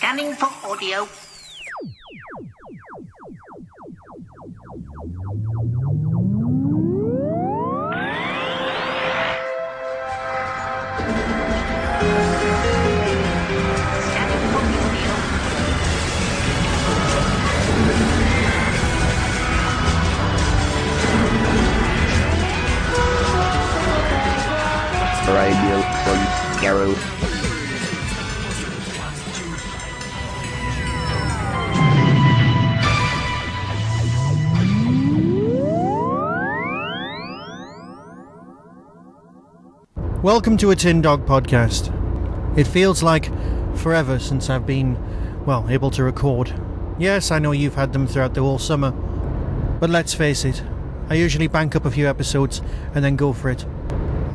Scanning for audio. Radio from Garrow. Welcome to a Tin Dog podcast. It feels like forever since I've been, able to record. Yes, I know you've had them throughout the whole summer, but let's face it, I usually bank up a few episodes and then go for it.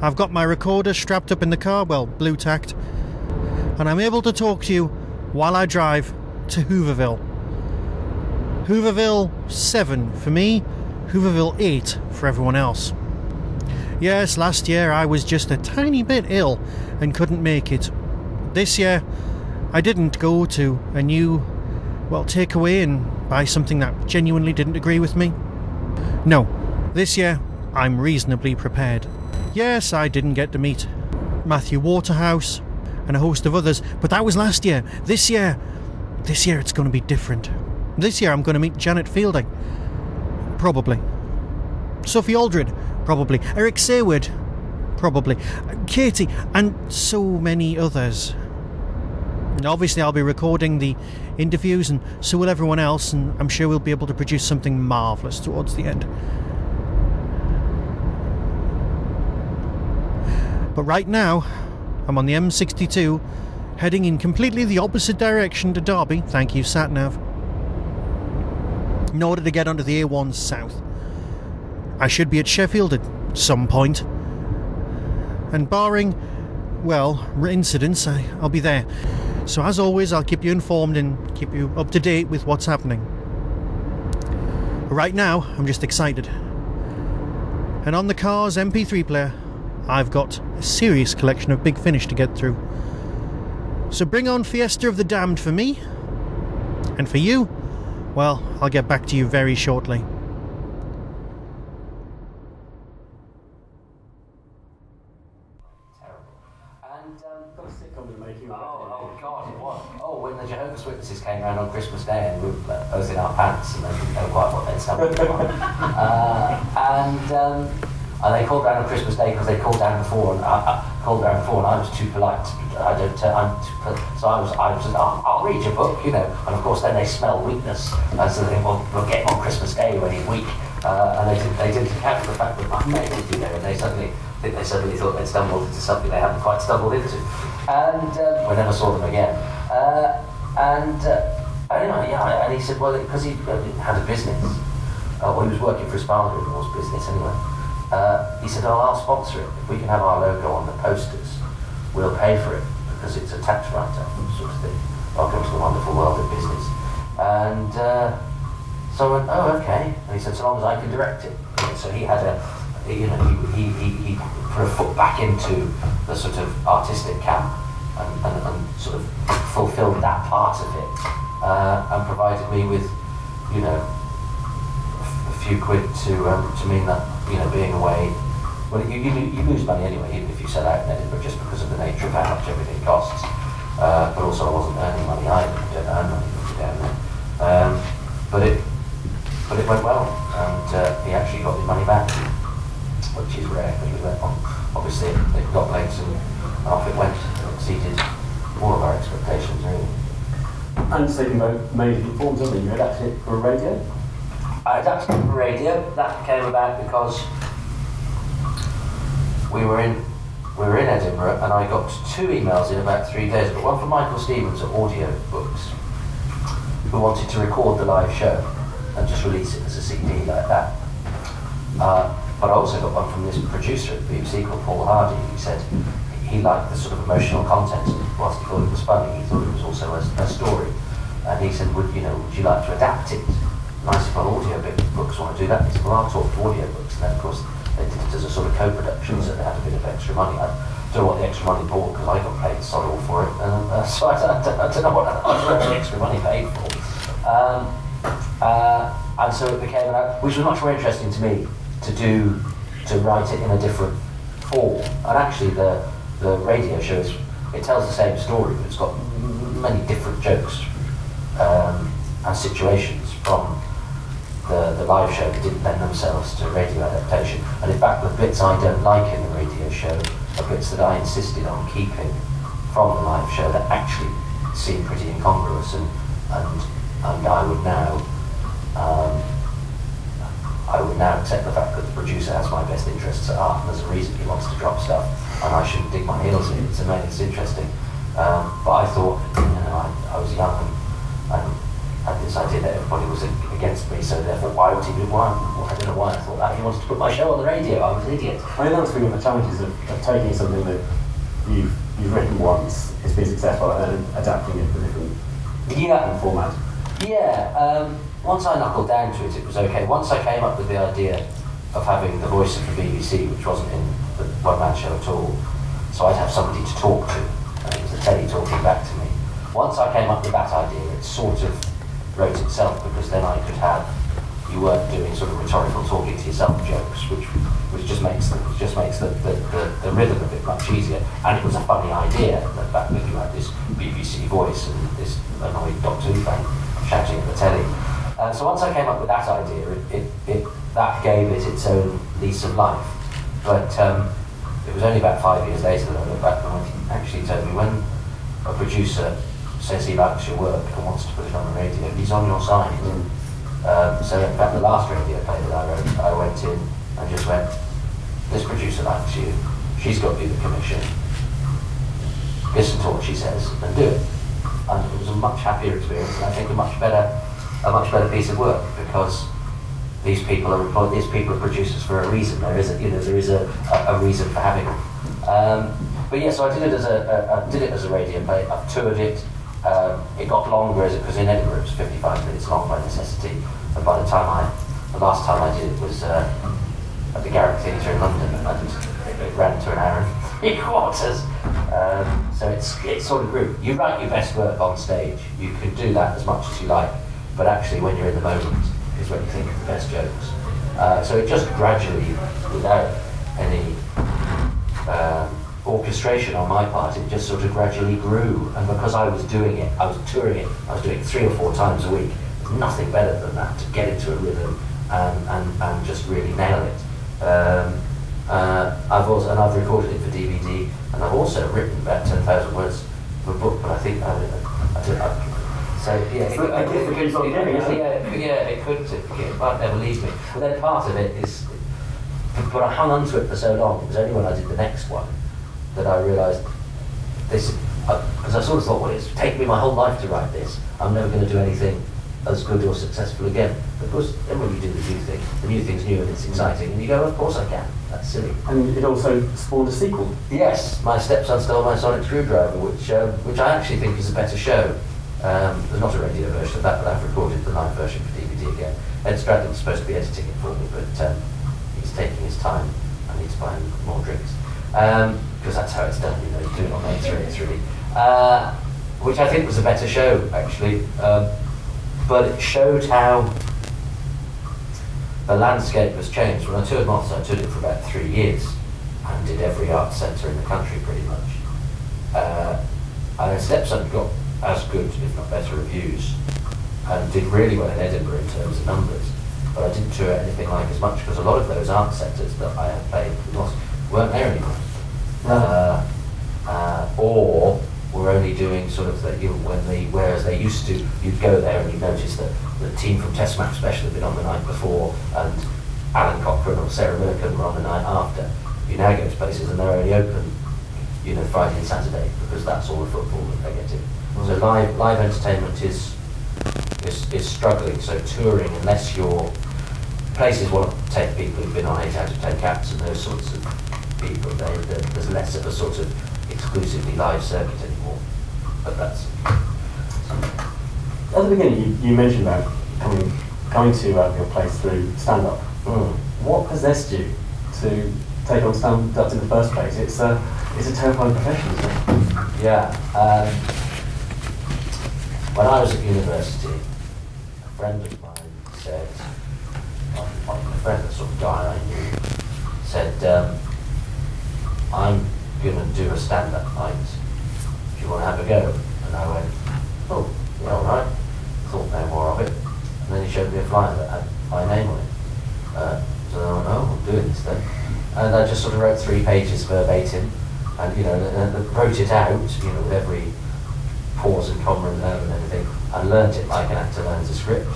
I've got my recorder strapped up in the car, blue tacked, and I'm able to talk to you while I drive to Whooverville. Whooverville 7 for me, Whooverville 8 for everyone else. Yes, last year I was just a tiny bit ill and couldn't make it. This year, I didn't go to a new, takeaway and buy something that genuinely didn't agree with me. No, this year, I'm reasonably prepared. Yes, I didn't get to meet Matthew Waterhouse and a host of others, but that was last year. This year it's going to be different. This year I'm going to meet Janet Fielding. Probably. Sophie Aldred. Probably. Eric Sayward. Probably. Katie. And so many others. And obviously I'll be recording the interviews, and so will everyone else, and I'm sure we'll be able to produce something marvellous towards the end. But right now, I'm on the M62, heading in completely the opposite direction to Derby, thank you SatNav, in order to get onto the A1 south. I should be at Sheffield at some point, and barring, incidents, I'll be there. So as always, I'll keep you informed and keep you up to date with what's happening. But right now, I'm just excited. And on the car's MP3 player, I've got a serious collection of Big Finish to get through. So bring on Fiesta of the Damned for me. And for you, I'll get back to you very shortly. When the Jehovah's Witnesses came around on Christmas Day and we were both in our pants and they didn't know quite what they'd stumbled on. And they called down on Christmas Day because they called down before, and I was too polite. So I was I'll read your book, And of course then they smell weakness, so they think, we'll get him on Christmas Day when he's weak. And they didn't account for the fact that my name, and they suddenly thought they'd stumbled into something they hadn't quite stumbled into. And we never saw them again. And he said, because he had a business, he was working for his father-in-law's business anyway. He said, I'll sponsor it. If we can have our logo on the posters, we'll pay for it because it's a tax write-off sort of thing. Welcome to the wonderful world of business. And so I went, okay. And he said, so long as I can direct it. So he had he put a foot back into the sort of artistic camp and sort of fulfilled that part of it and provided me with, a few quid to mean that, being away. You lose money anyway, even if you set out in Edinburgh, just because of the nature of how much everything costs. But also I wasn't earning money either. I don't earn money when you're down there. But it went well, and he actually got his money back, which is rare, because we went on. Obviously, it got legs and off it went. It exceeded all of our expectations, really. And so you made it forms, haven't you? You adapted it for a radio? I adapted it for radio. That came about because we were in Edinburgh, and I got 2 emails in about 3 days, but one from Michael Stevens at Audio Books, who wanted to record the live show and just release it as a CD like that. But I also got one from this producer at the BBC called Paul Hardy, who said he liked the sort of emotional content, whilst he thought it was funny, he thought it was also a story. And he said, would you like to adapt it? And I said, well, Audio Books want to do that. He said, well, I'll talk to Audio Books. And then, of course, they did it as a sort of co-production, so they had a bit of extra money. don't know what the extra money bought because I got paid sod all for it, so I don't know what the extra money paid for. And so it became, which was much more interesting to me to write it in a different form. And actually, the radio show it tells the same story, but it's got many different jokes and situations from the live show that didn't lend themselves to radio adaptation. And in fact, the bits I don't like in the radio show are bits that I insisted on keeping from the live show that actually seem pretty incongruous, and I would now accept the fact that the producer has my best interests at heart, and there's a reason he wants to drop stuff, and I shouldn't dig my heels in. It's amazing, it's interesting. But I thought, I was young and had this idea that everybody was against me, so therefore why would he do one? I don't know why I thought that. He wanted to put my show on the radio. I was an idiot. I mean, that's one of the challenges of taking something that you've written once, it's been successful, and then adapting it to different format. Yeah, once I knuckled down to it, it was okay. Once I came up with the idea of having the voice of the BBC, which wasn't in the one-man show at all, so I'd have somebody to talk to, and it was the telly talking back to me. Once I came up with that idea, it sort of wrote itself, because then I could have, you weren't doing sort of rhetorical talking to yourself jokes, which just makes the rhythm of it much easier. And it was a funny idea, the fact that you had this BBC voice and this annoyed Doctor Who fan shouting at the telly. So once I came up with that idea, that gave it its own lease of life. But it was only about 5 years later that I looked back and he actually told me, when a producer says he likes your work and wants to put it on the radio, he's on your side. So in fact, the last radio play that I wrote, I went in and just went, this producer likes you, she's got you the commission, listen to what she says and do it. And it was a much happier experience, and I think a much better piece of work, because these people are employed, these people are producers for a reason. There is a reason for having them. But yeah, so I did it as a radio play. I've toured it. It got longer because in Edinburgh it was 55 minutes long by necessity, and by the last time I did it was at the Garrick Theatre in London, and it ran to an hour and 3/4. So it sort of grew. You write your best work on stage. You can do that as much as you like, but actually when you're in the moment is when you think of the best jokes. So it just gradually, without any orchestration on my part, it just sort of gradually grew. And because I was doing it, I was touring it, I was doing it 3 or 4 times a week. There's nothing better than that, to get into a rhythm and just really nail it. I've recorded it for DVD, and I've also written about 10,000 words for a book, but I think it might never leave me. But then part of it is, but I hung on to it for so long. It was only when I did the next one that I realised this, because I sort of thought, well, it's taken me my whole life to write this. I'm never going to do anything as good or successful again. But of course, then when you do the new thing's new and it's exciting, and you go, of course I can. That's silly. And it also spawned a sequel. Yes, My Stepson Stole My Sonic Screwdriver, which I actually think is a better show. There's not a radio version of that, but I've recorded the live version for DVD again. Ed Stradlin's supposed to be editing it for me, but he's taking his time. I need to buy him more drinks. Because that's how it's done, you do it on mates really. Which I think was a better show, actually. But it showed how the landscape has changed. When I toured Moths, I toured it for about 3 years and did every arts centre in the country pretty much. And Stepson got as good, if not better, reviews and did really well in Edinburgh in terms of numbers. But I didn't tour anything like as much, because a lot of those arts centres that I had played weren't there anymore. Or were only doing sort of whereas they used to, you'd go there and you'd notice that the team from Test Match Special had been on the night before, and Alan Cochrane or Sarah Millican were on the night after. You now go to places and they're only open, Friday and Saturday, because that's all the football that they get in. So live entertainment is struggling. So touring, unless your places want to take people who've been on 8 out of 10 caps and those sorts of people, there's less of a sort of exclusively live circuit anymore. But that's. At the beginning, you mentioned about coming to your place through stand-up. What possessed you to take on stand-up in the first place? It's It's a terrifying profession, isn't it? Yeah. When I was at university, a friend of mine said, a friend, that sort of guy I knew, said, I'm going to do a stand-up night. Do you want to have a go? And I went, oh, yeah, all right. Thought no more of it. And then he showed me a flyer that had my name on it. So I went, oh, I'm doing this then. And I just sort of wrote 3 pages verbatim, and and wrote it out, with every pause and comma and everything, and learnt it like an actor learns a script,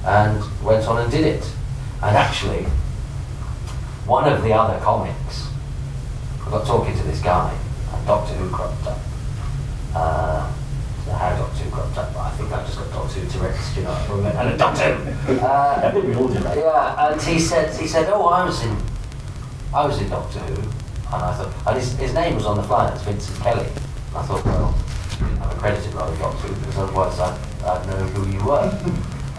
and went on and did it. And actually, one of the other comics, I got talking to this guy, and Doctor Who cropped up. How Doctor Who cropped up, but I think I just got Doctor Who Tourette's, and a Doctor Who. I think we all did that. Yeah, and he said, oh, I was in Doctor Who, and I thought, and his name was on the flyer, it's Vincent Kelly. And I thought, well, I'm a credited role of Doctor Who because otherwise I'd know who you were.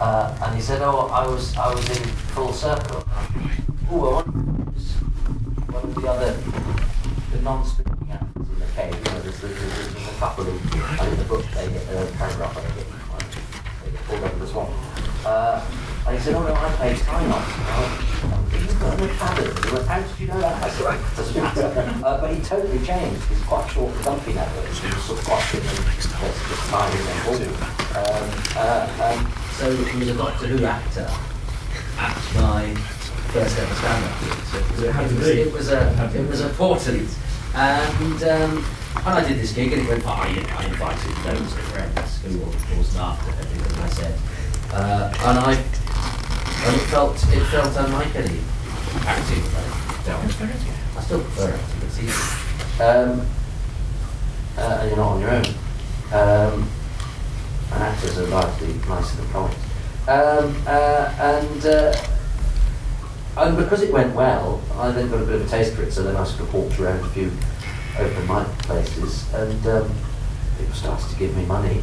And he said, oh, I was in Full Circle. Oh, I wonder one of the other, the non-speaking actors in the cave. There's a couple in the book. They get their own paragraph and they get pulled over as well. And he said, oh no, I played Tynox. You've got an pattern. He went, how did you know that? I said, doesn't matter. But he totally changed. He's quite short and dumpy now. He was sort of quite fit and just tiny and bald. So he was a Doctor Who actor at my first ever stand-up gig. It was a portent. And I did this gig and it went fine. I invited loads of friends who all laughed at everything I said. And it felt unlike any acting. I still prefer acting, but it's easy. And you're not on your own. And actors are largely nicer than comics. And because it went well, I then got a bit of a taste for it, so then I sort of walked around a few open mic places, and people started to give me money.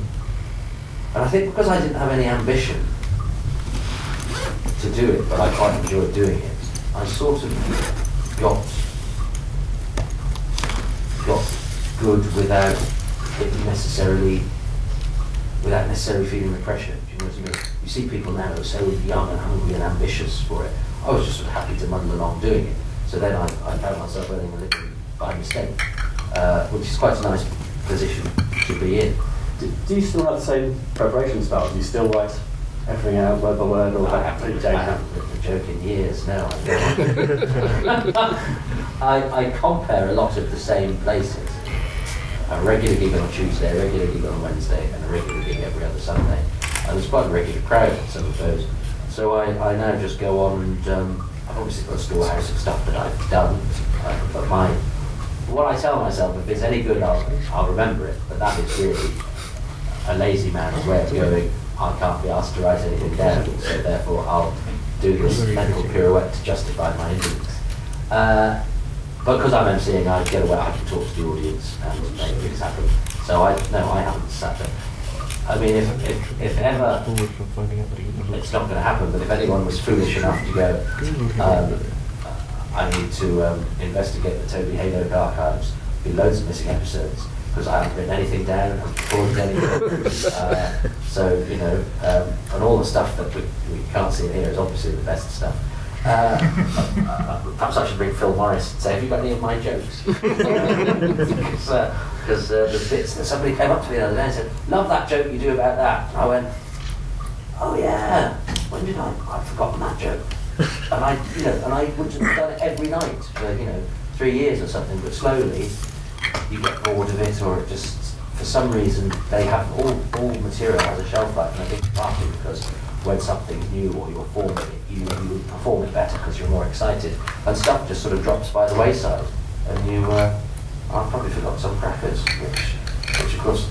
And I think because I didn't have any ambition to do it, but I quite enjoyed doing it, I sort of got good without necessarily feeling the pressure. Do you know what I mean? You see people now who are so young and hungry and ambitious for it. I was just sort of happy to muddle along doing it. So then I found myself earning a living by mistake, which is quite a nice position to be in. Do you still have the same preparation style? Do you still write everything out word by word, or I haven't written a joke in years now. I compare a lot of the same places. A regular gig on Tuesday, a regular gig on Wednesday, and a regular gig every other Sunday. And there's quite a regular crowd at some of those. So I now just go on and I've obviously got a storehouse of stuff that I've done. But what I tell myself, if it's any good, I'll remember it. But that is really a lazy man's way of going, I can't be asked to write anything down, so therefore I'll do this mental pirouette to justify my indolence. But because I'm emceeing, I get away, I can talk to the audience and make things happen. So I haven't sat there. I mean, if ever, it's not going to happen, but if anyone was foolish enough to go, I need to investigate the Toby Haydock archives, there'll be loads of missing episodes, because I haven't written anything down, I haven't recorded anything. So, and all the stuff that we can't see in here is obviously the best stuff. Perhaps I should bring Phil Morris and say, have you got any of my jokes? Because the bits that somebody came up to me the other day and said, love that joke you do about that. And I went, oh yeah, when did I'd forgotten that joke. And I would have done it every night for 3 years or something, but slowly you get bored of it, or it just, for some reason, they have all material has a shelf life, and I think partly because when something's new or you're forming it, you perform it better because you're more excited, and stuff just sort of drops by the wayside, and I've probably forgot some crackers, which of course,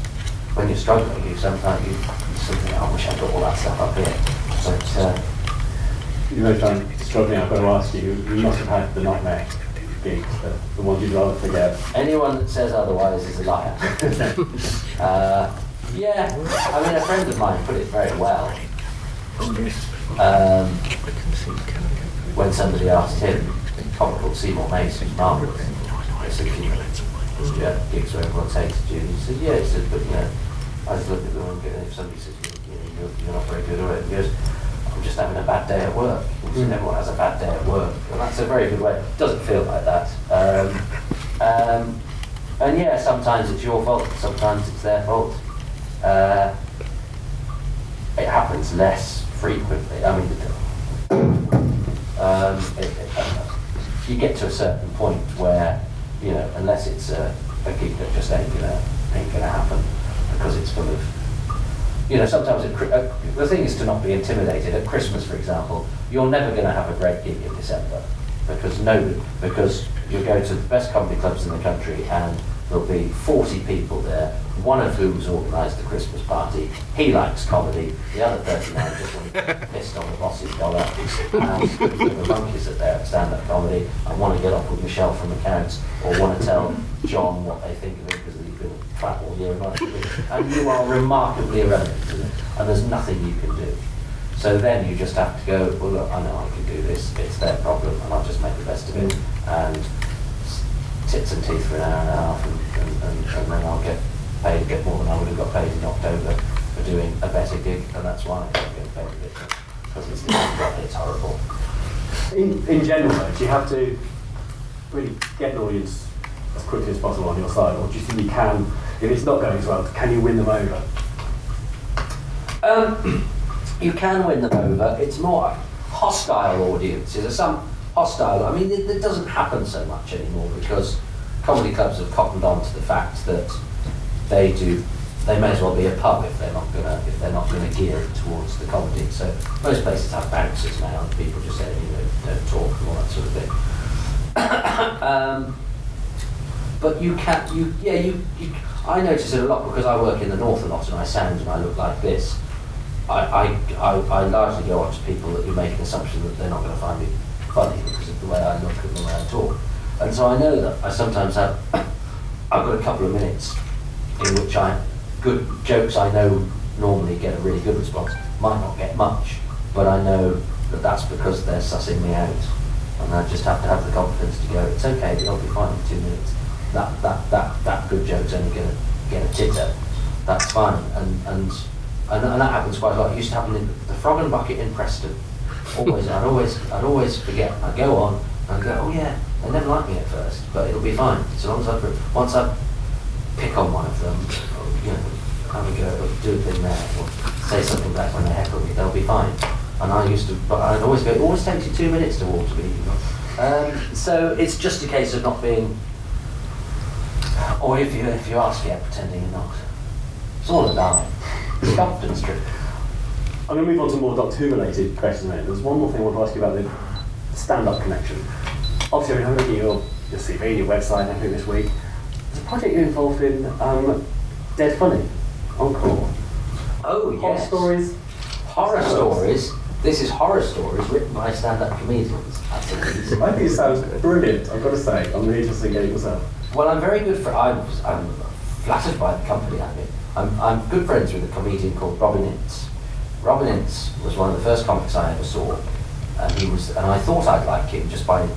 when you're struggling, you sometimes think, I wish I'd got all that stuff up here, but you know, I'm struggling, I've got to ask you must have had the nightmare gigs, the ones you'd rather forget. Anyone that says otherwise is a liar. Yeah, I mean, a friend of mine put it very well. When somebody asked him, comic called Seymour Mace, who's marvellous, I said, Do you have gigs where everyone's hated you? And he said, yeah. He said, but I just look at them and if somebody says, you're not very good at it, he goes, I'm just having a bad day at work. He said, everyone has a bad day at work. And that's a very good way. It doesn't feel like that. And yeah, sometimes it's your fault, sometimes it's their fault. It happens less frequently. I mean, you get to a certain point where, unless it's a gig that just ain't gonna happen because it's full of, sometimes the thing is to not be intimidated. At Christmas, for example, you're never going to have a great gig in December because you'll go to the best comedy clubs in the country and there'll be 40 people there, one of whom's organised the Christmas party. He likes comedy. The other 39 just want to get pissed on the boss's dollar. And the monkeys are there at stand-up comedy and want to get off with Michelle from accounts or want to tell John what they think of him because he's been fat all year and you are remarkably irrelevant to them and there's nothing you can do. So then you just have to go, well look, I know I can do this, it's their problem and I'll just make the best of it and tits and teeth for an hour and a half and then I'll get more than I would have got paid in October for doing a better gig and that's why I don't get paid a bit because it's horrible. In general though, do you have to really get an audience as quickly as possible on your side or do you think you can, if it's not going as well, can you win them over? You can win them over. It's more hostile audiences. There's some hostile. I mean, it doesn't happen so much anymore because comedy clubs have cottoned on to the fact that they may as well be a pub if they're not gonna gear it towards the comedy. So most places have bouncers now, and people just say, don't talk and all that sort of thing. But you can, I notice it a lot because I work in the north a lot and I sound and I look like this. I largely go on to people that you make an assumption that they're not going to find me funny because of the way I look and the way I talk. And so I know that I sometimes I've got a couple of minutes in which good jokes I know normally get a really good response, might not get much, but I know that that's because they're sussing me out. And I just have to have the confidence to go, it's okay, it'll be fine in 2 minutes. That good joke's only going to get a titter. That's fine. And that happens quite a lot. It used to happen in the Frog and Bucket in Preston. I'd always forget. I'd go on and I'd go, oh yeah, they never liked me at first, but it'll be fine. So long as once I pick on one of them, have a go, do a thing there, or say something back when they heckle me, they'll be fine. And I'd always go, it always takes you 2 minutes to walk to me. So it's just a case of not being, or if you are scared, pretending you're not. It's all a lie. It's a confidence trip. I'm going to move on to more Doctor Who related questions, mate. There's one more thing I want to ask you about the stand-up connection. Obviously, I'm looking at your CV, your website, and everything this week. There's a project you're involved in, Dead Funny, Encore. Oh, yes. Horror stories. This is horror stories written by stand-up comedians. I think it sounds brilliant, I've got to say. I'm really interested in getting it myself. Well, I'm very good I'm flattered by the company I'm in. I'm good friends with a comedian called Robin Ince. Robin Ince was one of the first comics I ever saw, and I thought I'd like him just by the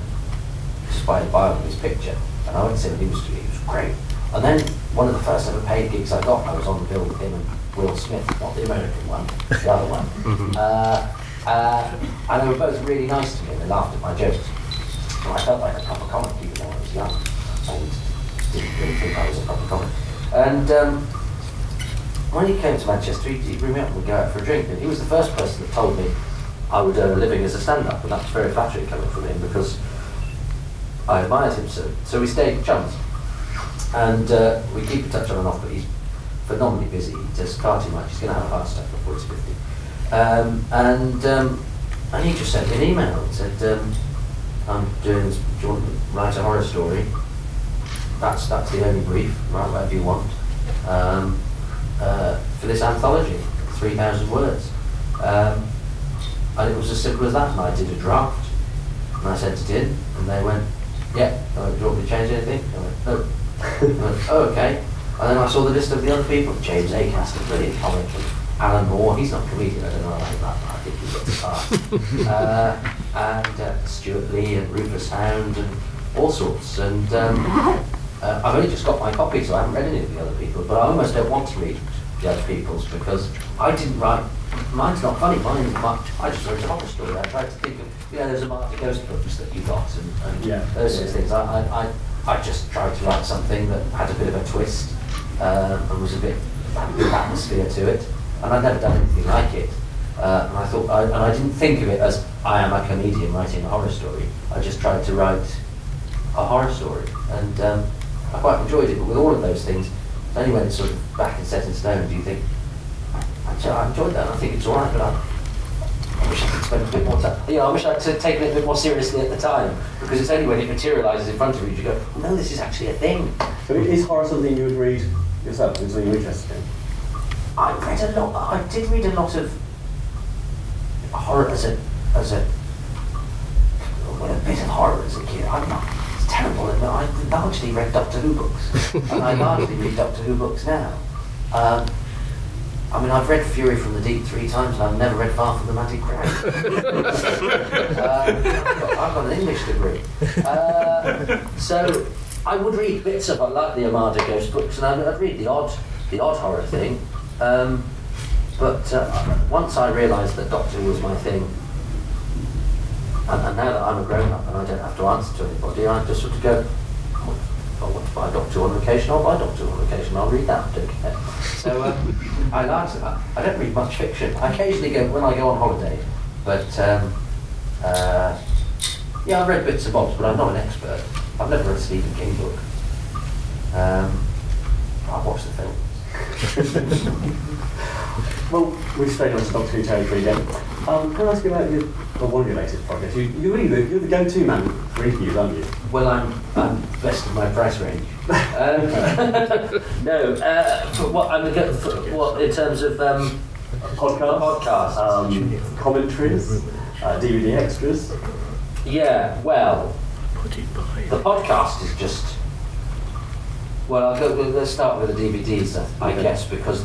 bio of his picture. And I went to see him, he was great. And then one of the first ever paid gigs I got, I was on the bill with him and Will Smith, not the American one, the other one. And they were both really nice to me, and they laughed at my jokes. And I felt like a proper comic even though I was young. I didn't really think I was a proper comic. And when he came to Manchester, he'd bring me up and we'd go out for a drink. And he was the first person that told me I would earn a living as a stand-up, and that was very flattering coming from him because I admired him so. So we stayed chums. And we keep in touch on and off, but he's phenomenally busy. He does far too much. He's going to have a heart attack before he's 50. And he just sent me an email and said, I'm doing this, do you want to write a horror story? That's the only brief, write whatever you want. For this anthology, 3,000 words. And it was as simple as that, and I did a draft, and I sent it in, and they went, yeah, do you want me to change anything? I went, no. I went, oh, okay. And then I saw the list of the other people, James Acaster, brilliant comic, and Alan Moore, he's not a comedian, I don't know about that, but I think he gets a part. And Stuart Lee and Rufus Hound and all sorts. And I've only just got my copy, so I haven't read any of the other people, but I almost don't want to read the other people's because I didn't write. Mine's not funny. I just wrote a horror story. I tried to think of, there's a Marty Ghost books that you got and those sorts of things. I just tried to write something that had a bit of a twist and was had a bit of atmosphere to it, and I'd never done anything like it. And I thought, I didn't think of it as I am a comedian writing a horror story. I just tried to write a horror story, and I quite enjoyed it. But with all of those things, only when it's sort of back and set in stone do you think, I enjoyed that. And I think it's all right, but I wish I could spend a bit more time. I wish I'd taken it a bit more seriously at the time, because it's only when it materialises in front of you go, no, this is actually a thing. So is horror something you would read yourself? Is something you're interested in? I read a lot. I did read a lot of horror as a bit of horror as a kid. It's terrible, but I largely read Doctor Who books, and I largely read Doctor Who books now. I've read Fury from the Deep 3 times, and I've never read Far from the Magic Crag. I've got an English degree, so I would read bits of like the Armada Ghost books, and I'd read the odd horror thing. But once I realised that Doctor Who was my thing, and now that I'm a grown-up and I don't have to answer to anybody, I just sort of go, if I want to buy Doctor Who on occasion, I'll buy Doctor Who on occasion, I'll read that, I don't care. So I don't read much fiction. I occasionally go, when I go on holiday, but I've read bits and bobs, but I'm not an expert. I've never read a Stephen King book. I've watched the films. Well, we've stayed on Doctor Who territory again. Can I ask you about one of your latest projects? You're the go-to man for interviews, aren't you? Well, I'm best of my price range. No, what in terms of podcasts, commentaries, DVD extras. Yeah, well, the podcast is just. Well, let's start with the DVDs, I guess, because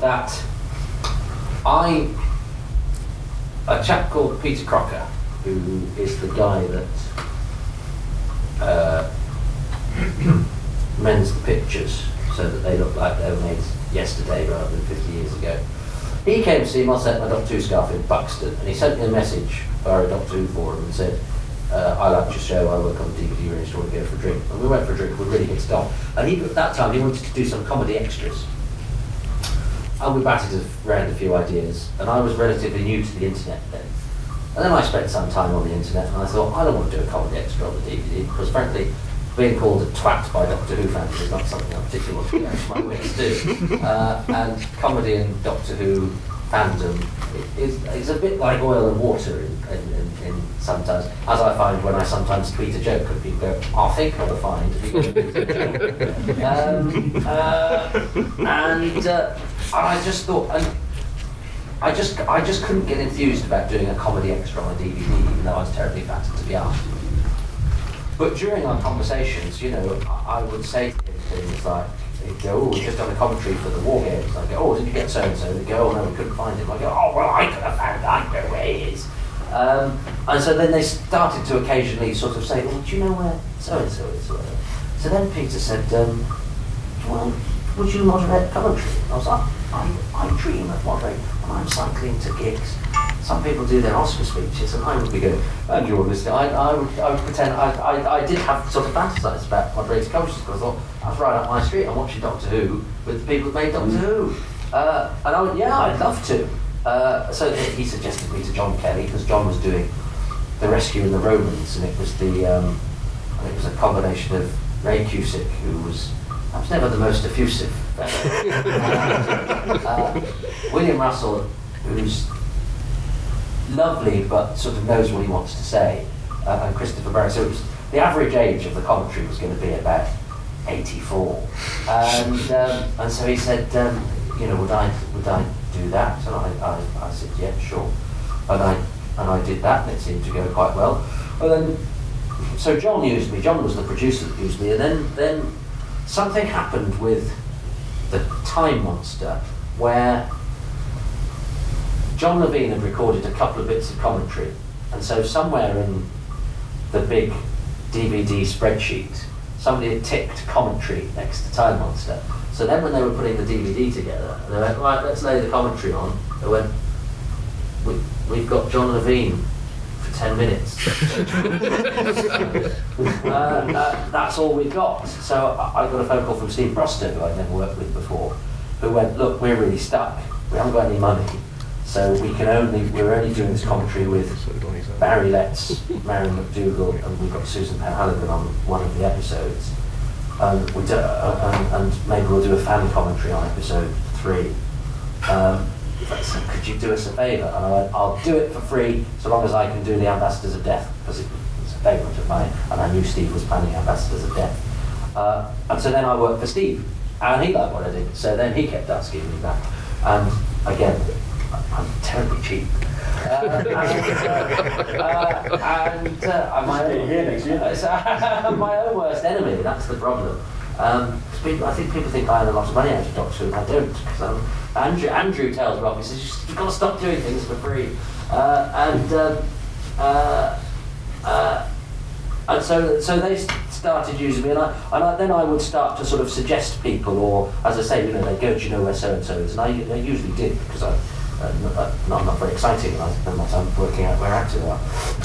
a chap called Peter Crocker, who is the guy that mends the pictures so that they look like they were made yesterday rather than 50 years ago. He came to see me on set my Doctor Who scarf in Buxton, and he sent me a message via a Doctor Who forum and said, I like your show, I work on the DVD range, do you want to go for a drink? And we went for a drink, we really hit it off. And at that time he wanted to do some comedy extras. And we batted around a few ideas, and I was relatively new to the internet then. And then I spent some time on the internet, and I thought, I don't want to do a comedy extra on the DVD, because frankly, being called a twat by Doctor Who fans is not something I particularly want to get my wits to do. And comedy and Doctor Who fandom is a bit like oil and water in sometimes, as I find when I sometimes tweet a joke and people go, I think I'll find if you're going to tweet a joke. And I just thought, I just couldn't get enthused about doing a comedy extra on a DVD, even though I was terribly flattered to be asked. But during our conversations, I would say to him things like, he'd go, oh, we've just done a commentary for the war games. I go, oh, did you get so-and-so? They'd go, oh, no, we couldn't find him. I go, oh, well, I could have found him. I know where he is. And so then they started to occasionally sort of say, well, do you know where so-and-so is? So then Peter said, well, would you moderate commentary? I was like, I dream of moderating when I'm cycling to gigs. Some people do their Oscar speeches, and I would be going, and you're listening. I would pretend I did have sort of fantasised about moderating commentary because I thought I was right up my street. I'm watching Doctor Who with the people that made Doctor Who, and I went, yeah, I'd love to. So he suggested me to John Kelly because John was doing The Rescue in the Romans, and it was a combination of Ray Cusick, who was perhaps never the most effusive, William Russell, who's lovely but sort of knows what he wants to say, and Christopher Barry. So the average age of the commentary was going to be about 84, and so he said, would I do that? And I said, yeah, sure, and I did that, and it seemed to go quite well. And then, so John used me. John was the producer that used me, and then something happened with the Time Monster where John Levine had recorded a couple of bits of commentary, and so somewhere in the big DVD spreadsheet, somebody had ticked commentary next to Time Monster. So then when they were putting the DVD together, they went, right, let's lay the commentary on. They went, we've got John Levine for 10 minutes. That's all we've got. So I got a phone call from Steve Broster, who I'd never worked with before, who went, look, we're really stuck. We haven't got any money. So we're only doing this commentary with Barry Letts, Marion McDougall, and we've got Susan Penn-Halligan on one of the episodes. And maybe we'll do a fan commentary on episode 3. So could you do us a favour? And I went, I'll do it for free so long as I can do the Ambassadors of Death, because it's a favourite of mine, and I knew Steve was planning Ambassadors of Death. And so then I worked for Steve, and he liked what I did, so then he kept asking me back. And again, I'm terribly cheap. I'm my own worst enemy, that's the problem. I think people think I earn a lot of money out of Doctor Who, and I don't, because Andrew tells me, he says, you've got to stop doing things for free. And so they started using me, and then I would start to sort of suggest to people, or as I say, they'd go, do you know where so-and-so is? And I usually did, because I'm not very exciting, and I spend my time working out where actors are.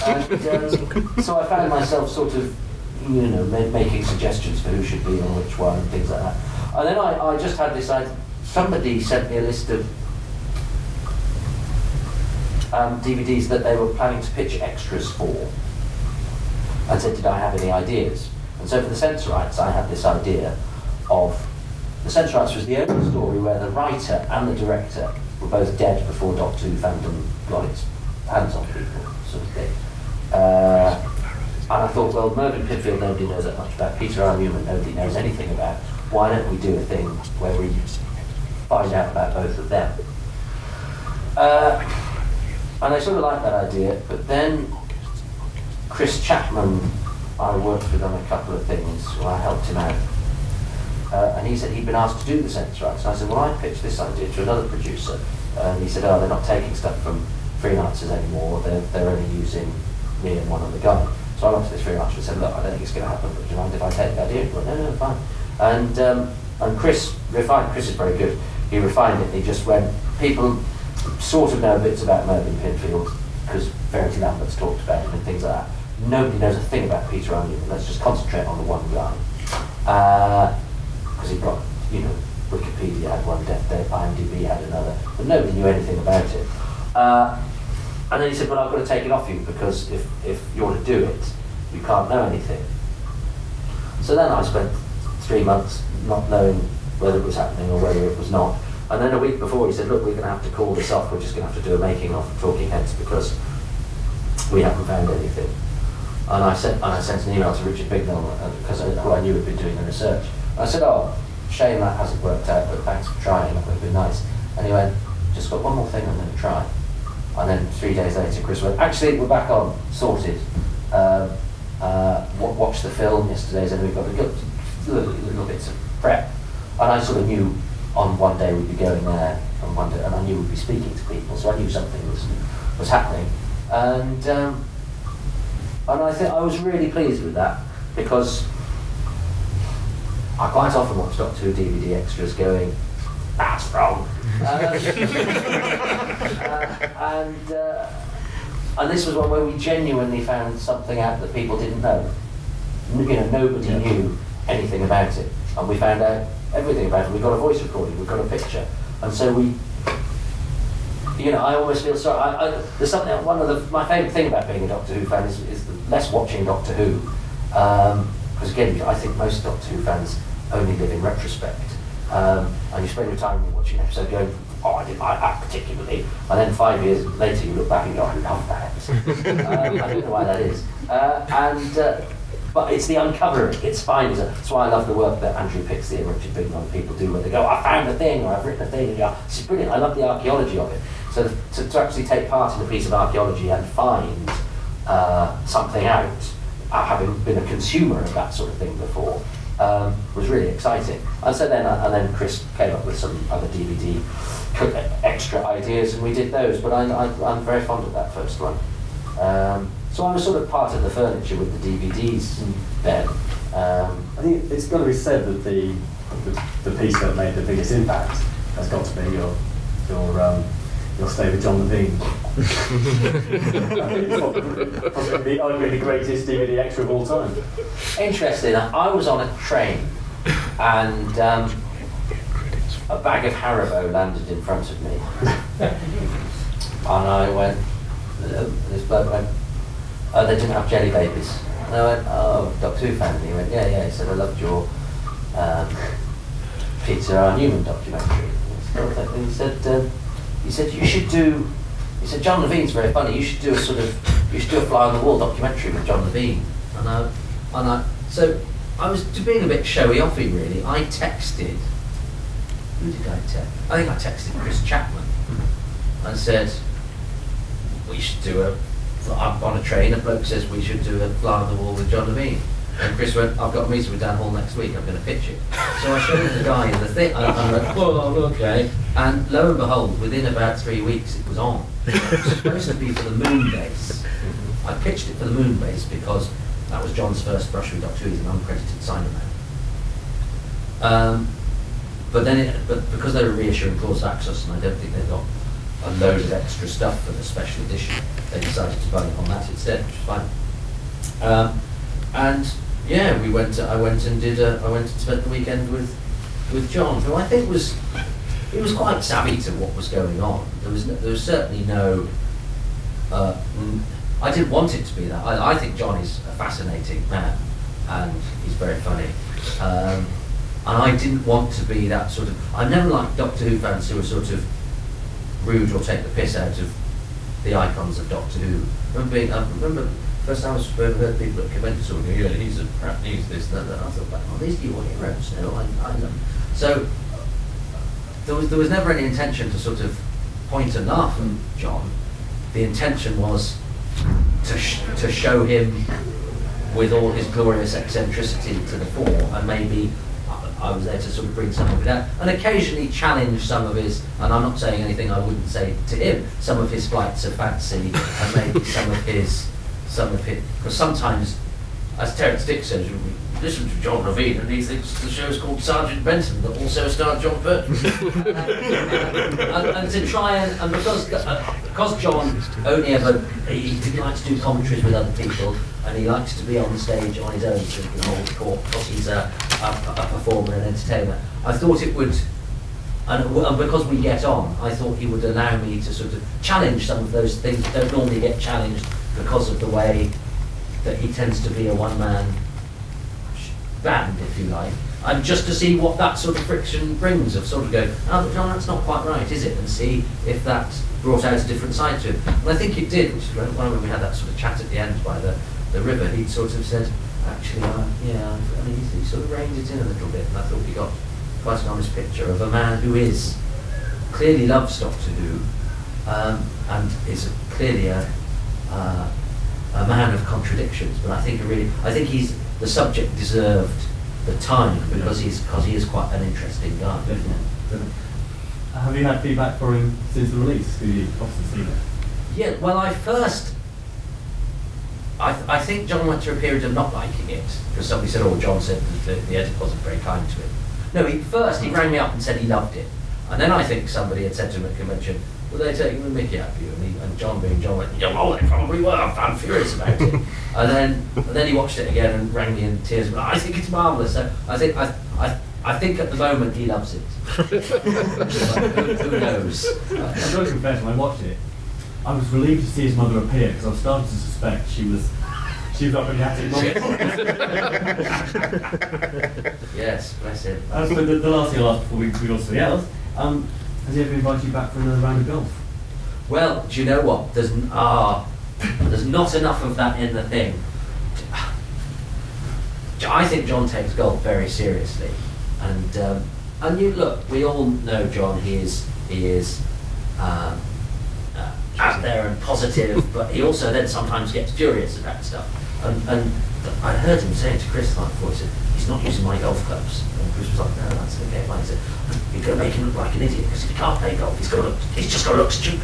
And so I found myself sort of, making suggestions for who should be on which one and things like that. And then I just had this idea. Somebody sent me a list of DVDs that they were planning to pitch extras for, and said, did I have any ideas? And so for the Sensorites, I had this idea of, the Sensorites was the only story where the writer and the director were both dead before Doctor Who fandom got its hands on people, sort of thing. And I thought, well, Mervyn Pidfield nobody knows that much about, Peter R. Newman nobody knows anything about, why don't we do a thing where we find out about both of them? And I sort of liked that idea, but then Chris Chapman, I worked with on a couple of things, where I helped him out. And he said he'd been asked to do the Sensorites. And I said, well, I pitched this idea to another producer. And he said, oh, they're not taking stuff from freelancers anymore, they're only using me and one other guy. So I went to this freelancer and said, look, I don't think it's going to happen, but do you mind if I take the idea? He went, no, fine. And Chris refined, Chris is very good, he refined it, he just went, people sort of know bits about Mervyn Pidfield, because Verity Lambert's talked about him and things like that. Nobody knows a thing about Peter R. Newman, let's just concentrate on the one guy. Because he got, Wikipedia had one death date, IMDb had another, but nobody knew anything about it. And then he said, well, I've got to take it off you, because if you're to do it, you can't know anything. So then I spent 3 months not knowing whether it was happening or whether it was not. And then a week before he said, look, we're going to have to call this off, we're just going to have to do a making of Talking Heads because we haven't found anything. And I sent an email to Richard Bignell, who I knew had been doing the research. I said, oh, shame that hasn't worked out, but thanks for trying, that would have been nice. And he went, just got one more thing I'm going to try. And then 3 days later, Chris went, actually, we're back on, sorted. Watched the film yesterday's, and we've got little bits of prep. And I sort of knew on one day we'd be going there, and I knew we'd be speaking to people, so I knew something was happening. And I think I was really pleased with that, because I quite often watch Doctor Who DVD extras going, that's wrong. And this was one where we genuinely found something out that people didn't know. Nobody knew anything about it, and we found out everything about it. We got a voice recording, we got a picture, and so we. I almost feel sorry. There's something. My favourite thing about being a Doctor Who fan is less watching Doctor Who, because again, I think most Doctor Who fans only live in retrospect. And you spend your time watching an episode going, oh, I didn't like that particularly, and then 5 years later you look back and go, I love that episode. I don't know why that is. But it's the uncovering, it's fine. That's why I love the work that Andrew Pixley and Richard Bignell people do, where they go, I found a thing, or I've written a thing, and it's brilliant. I love the archaeology of it. So to actually take part in a piece of archaeology and find something out, having been a consumer of that sort of thing before, was really exciting. And so then Chris came up with some other DVD extra ideas, and we did those. But I'm very fond of that first one. So I was sort of part of the furniture with the DVDs then. I think it's got to be said that the piece that made the biggest impact has got to be your stay with John Levine. I think it's possibly arguably the greatest DVD extra of all time. Interesting, I was on a train and a bag of Haribo landed in front of me. And I went, this bloke went, oh, they didn't have jelly babies. And I went, oh, Doctor Who fan. And he went, yeah. He said, I loved your Peter R. Newman documentary. And he said, you should do. He said, John Levine's very funny. You should do a fly on the wall documentary with John Levine. So I was being a bit showy offy really. I texted. Who did I text? I think I texted Chris Chapman and said, we should do I'm on a train, a bloke says we should do a fly on the wall with John Levine. And Chris went, I've got a meeting with Dan Hall next week, I'm going to pitch it. So I showed the guy the thing, and I went, oh, okay. And lo and behold, within about 3 weeks it was on. It was supposed to be for the moon base. I pitched it for the moon base because that was John's first brush with Doctor Who, he's an uncredited Cyberman. But because they were reissuing clause of access, and I don't think they got a load of extra stuff for the special edition, they decided to bung it on that instead, which is fine. And yeah, I went and spent the weekend with John, who I think was quite savvy to what was going on. There was certainly no. I didn't want it to be that. I think John is a fascinating man, and he's very funny. And I didn't want to be that sort of. I never liked Doctor Who fans who were sort of rude or take the piss out of the icons of Doctor Who. I remember first time I heard people at conventions sort of go, yeah, he's a crap, he's this, that. I thought, well, these are your heroes. No, I know. So there was never any intention to sort of point a laugh at John. The intention was to show him with all his glorious eccentricity to the fore, and maybe I was there to sort of bring some of it out, and occasionally challenge some of his, and I'm not saying anything I wouldn't say to him, some of his flights of fancy, and maybe some of it, because sometimes, as Terence Dick says, we listen to John Levine and he thinks the show's called Sergeant Benton, but also starred John Burton. and to try and because John only he didn't like to do commentaries with other people, and he likes to be on the stage on his own, drinking hold court, because he's a performer and entertainer. I thought it would, and because we get on, I thought he would allow me to sort of challenge some of those things that don't normally get challenged because of the way that he tends to be a one-man band, if you like, and just to see what that sort of friction brings, of sort of go, oh, John, that's not quite right, is it? And see if that brought out a different side to him. And I think it did, which is when we had that sort of chat at the end by the river, he sort of said, actually, he sort of reined it in a little bit, and I thought we got quite an honest picture of a man who clearly loves Doctor Who, and is clearly a man of contradictions, but I think the subject deserved the time because he is quite an interesting guy. Definitely. Have you had feedback for him since the release? Have you often seen it? Yeah, well, I think John went through a period of not liking it because somebody said, oh, John said that the editor wasn't very kind to him. No, he rang me up and said he loved it, and then I think somebody had said to him at convention, well, they're taking the mickey out of you, and John went, yeah, well, they probably were, I'm furious about it. and then he watched it again and rang me in tears, but I think it's marvellous. So I think at the moment he loves it. Who knows? I've got to confess, when I watched it, I was relieved to see his mother appear, because I was starting to suspect she was up in the attic. Yes, bless him. So the last thing I'll ask before we go to the others, has he ever invited you back for another round of golf? Well, do you know what? There's not enough of that in the thing. I think John takes golf very seriously, and you look. We all know John. He is out there and positive, but he also then sometimes gets furious about stuff. And I heard him saying to Chris like before, he said, he's not using my golf clubs. And Chris was like, no, that's okay. He said, you're going to make him look like an idiot, because if he can't play golf, he's just got to look stupid.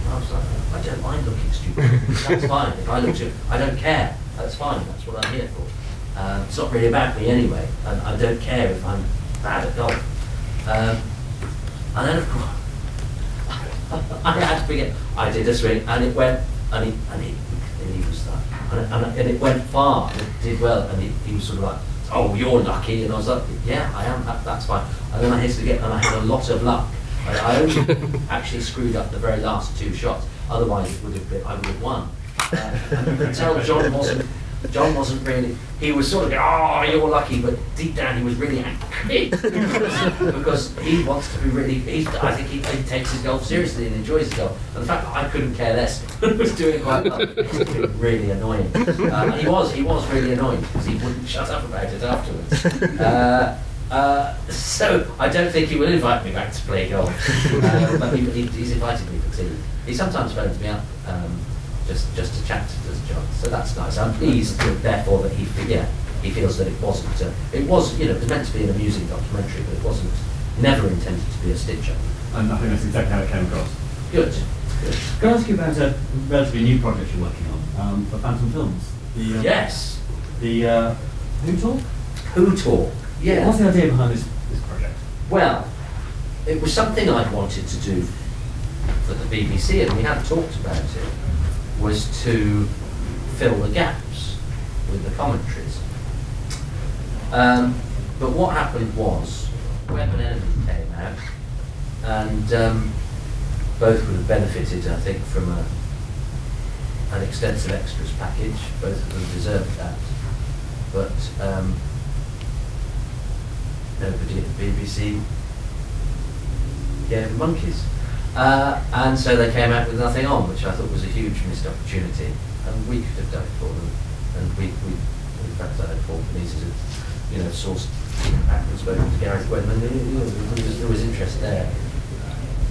And I was like, I don't mind looking stupid. That's fine. If I look to, I don't care. That's fine. That's what I'm here for. It's not really about me anyway, and I don't care if I'm bad at golf. And then of course, I had to begin. I did a swing, and it went, and he was like, and it went far, and it did well, and he was sort of like, oh, you're lucky, and I was like, yeah, I am. That's fine. And then I hit it again, and I had a lot of luck. I only actually screwed up the very last 2 shots. Otherwise, I would have won. And you could tell John wasn't really. He was sort of going, oh, you're lucky, but deep down he was really angry because he wants to be really. I think he takes his golf seriously and enjoys his golf. And the fact that I couldn't care less was doing quite well. It's really annoying. And he was really annoyed because he wouldn't shut up about it afterwards. So I don't think he will invite me back to play golf, but he's invited me for tea. He sometimes phones me up just to chat to John, so that's nice. I'm pleased, therefore, that he feels that it wasn't. It was meant to be an amusing documentary, but it wasn't never intended to be a stitch-up. And I think that's exactly how it came across. Good. Can I ask you about a relatively new project you're working on for Phantom Films? Yes. The Who Talk? Who Talk? Yeah. What's the idea behind this project? Well, it was something I'd wanted to do for the BBC, and we had talked about it, was to fill the gaps with the commentaries. But what happened was, Web and Enemy came out, and both would have benefited, I think, from an extensive extras package. Both of them deserved that. But nobody at the BBC gave monkeys. And so they came out with nothing on, which I thought was a huge missed opportunity. And we could have done it for them. And we in fact, I had Paul Benitez who, sourced back and spoken to Gareth Wedman. There was interest there.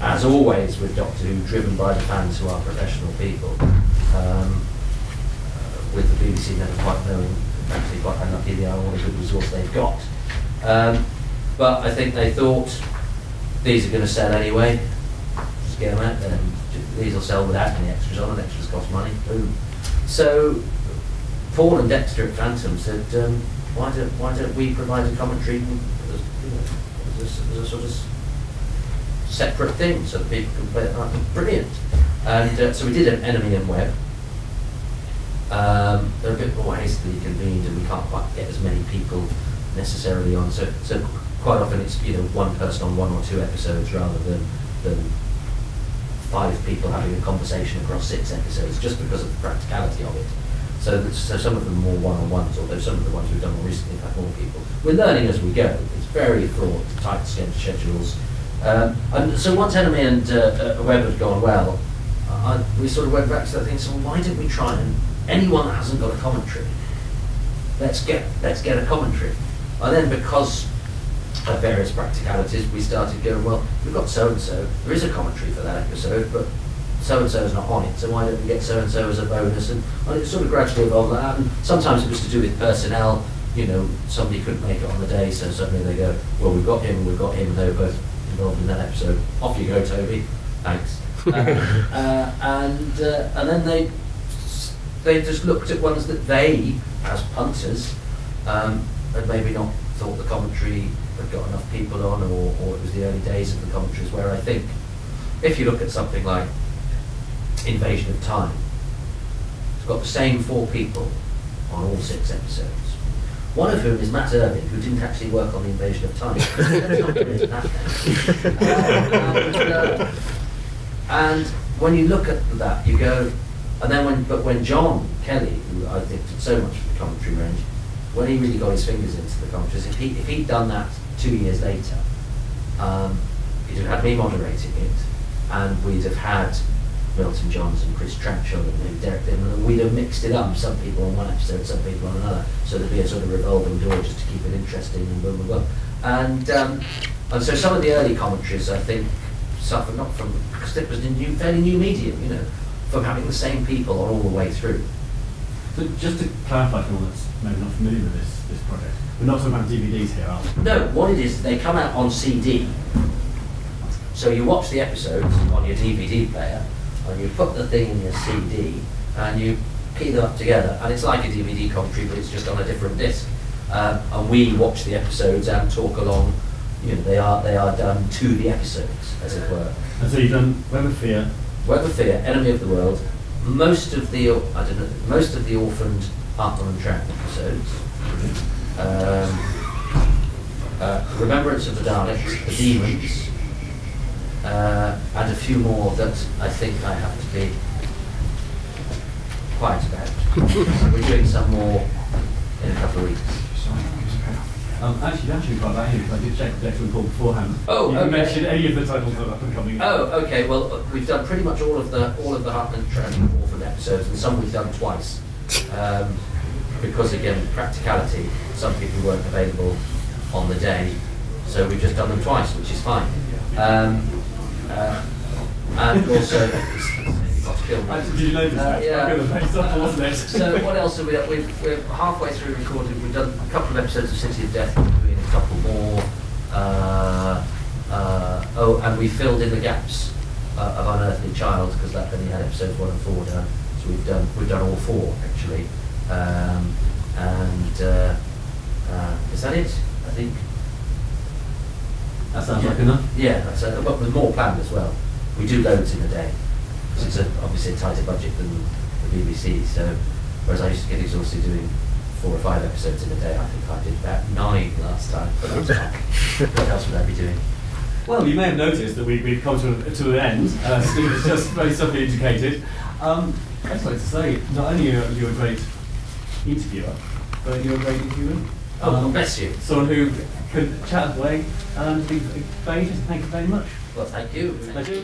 As always with Doctor Who, driven by the fans who are professional people, with the BBC never quite knowing, actually quite unlucky they are, what a good resource they've got. But I think they thought, these are going to sell anyway, just get them out there. These will sell without any extras on, and extras cost money, boom. So Paul and Dexter at Phantom said, why don't we provide a commentary as a sort of separate thing so that people can play it? Brilliant. And so we did an Enemy and Web. They're a bit more hastily convened, and we can't quite get as many people necessarily on. So quite often it's one person on 1 or 2 episodes rather than 5 people having a conversation across 6 episodes, just because of the practicality of it. So some of them are more one-on-ones, although some of the ones we've done more recently have had more people. We're learning as we go. It's very fraught, tight schedules. And so once Enemy and Web had gone well, we sort of went back to that thing. So why don't we try and anyone that hasn't got a commentary, let's get a commentary. And then because of various practicalities, we started going, well, we've got so and so. There is a commentary for that episode, but so and so is not on it. So why don't we get so and so as a bonus? And it sort of gradually evolved like that. And sometimes it was to do with personnel. Somebody couldn't make it on the day, so suddenly they go, well, we've got him, and they were both involved in that episode. Off you go, Toby. Thanks. And then they just looked at ones that they, as punters, had maybe not thought the commentary had got enough people on, or it was the early days of the commentaries, where I think if you look at something like Invasion of Time, it's got the same 4 people on all 6 episodes. One of whom is Matt Irving, who didn't actually work on the Invasion of Time. Let's not get into that. And when you look at that, you go, and then when John Kelly, who I think did so much for the commentary range, when he really got his fingers into the commentaries, if he'd done that 2 years later, he'd have had me moderating it, and we'd have had Milton Johns and Chris Tranchell and maybe Derek Dimon, and we'd have mixed it up, some people on one episode, some people on another, so there'd be a sort of revolving door just to keep it interesting and boom, boom, boom. And so some of the early commentaries, I think, suffered not from, because it was a fairly new medium, from having the same people on all the way through. So just to clarify for all that's maybe not familiar with this project, we're not talking about DVDs here, are we? No, what it is, they come out on CD. So you watch the episodes on your DVD player, and you put the thing in your CD, and you key them up together, and it's like a DVD commentary, but it's just on a different disc. And we watch the episodes and talk along. You know, they are done to the episodes, as it were. And so you've done Web of Fear, Enemy of the World, most of the orphaned Hartman and Trout episodes, Remembrance of the Daleks, The Demons, and a few more that I think I have to be quiet about. We're doing some more in a couple of weeks. actually quite like him, because I did check the Declan report beforehand. Oh, you okay. mentioned any of the titles that are up and coming. Oh, okay. Well, we've done pretty much all of the Hartman and Trout orphan episodes, and some we've done twice. Because again, practicality, some people weren't available on the day, so we've just done them twice, which is fine. And also, did you notice that? Yeah. Wasn't it? So what else have we done? We're halfway through recording. We've done a couple of episodes of City of Death. We're doing a couple more. And we filled in the gaps of Unearthly Child, because that only had episodes 1 and 4 done. So we've done all 4 actually. Is that it? I think. That sounds like enough. Yeah, but with more planned as well. We do loads in a day. It's obviously a tighter budget than the BBC, so whereas I used to get exhausted doing 4 or 5 episodes in a day, I think I did about 9 last time, but that was fine. What else would I be doing? Well, you may have noticed that we've come to an end. Steve has just very subtly indicated. I just like to say, not only are you a great interviewer, but you're a great interviewer. Oh, bless you. Someone who could chat away and be very interesting. Thank you very much. Well, thank you. Thank you.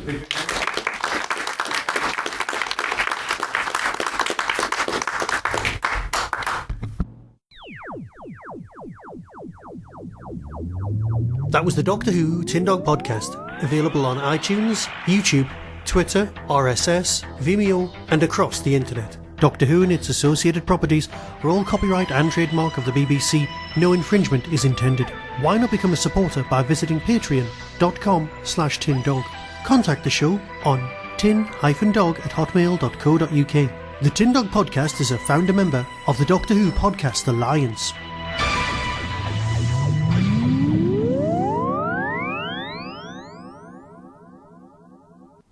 That was the Doctor Who Tin Dog podcast, available on iTunes, YouTube, Twitter, RSS, Vimeo, and across the internet. Doctor Who and its associated properties are all copyright and trademark of the BBC. No infringement is intended. Why not become a supporter by visiting patreon.com/tindog. Contact the show on tin-dog@hotmail.co.uk. The Tin Dog podcast is a founder member of the Doctor Who Podcast Alliance.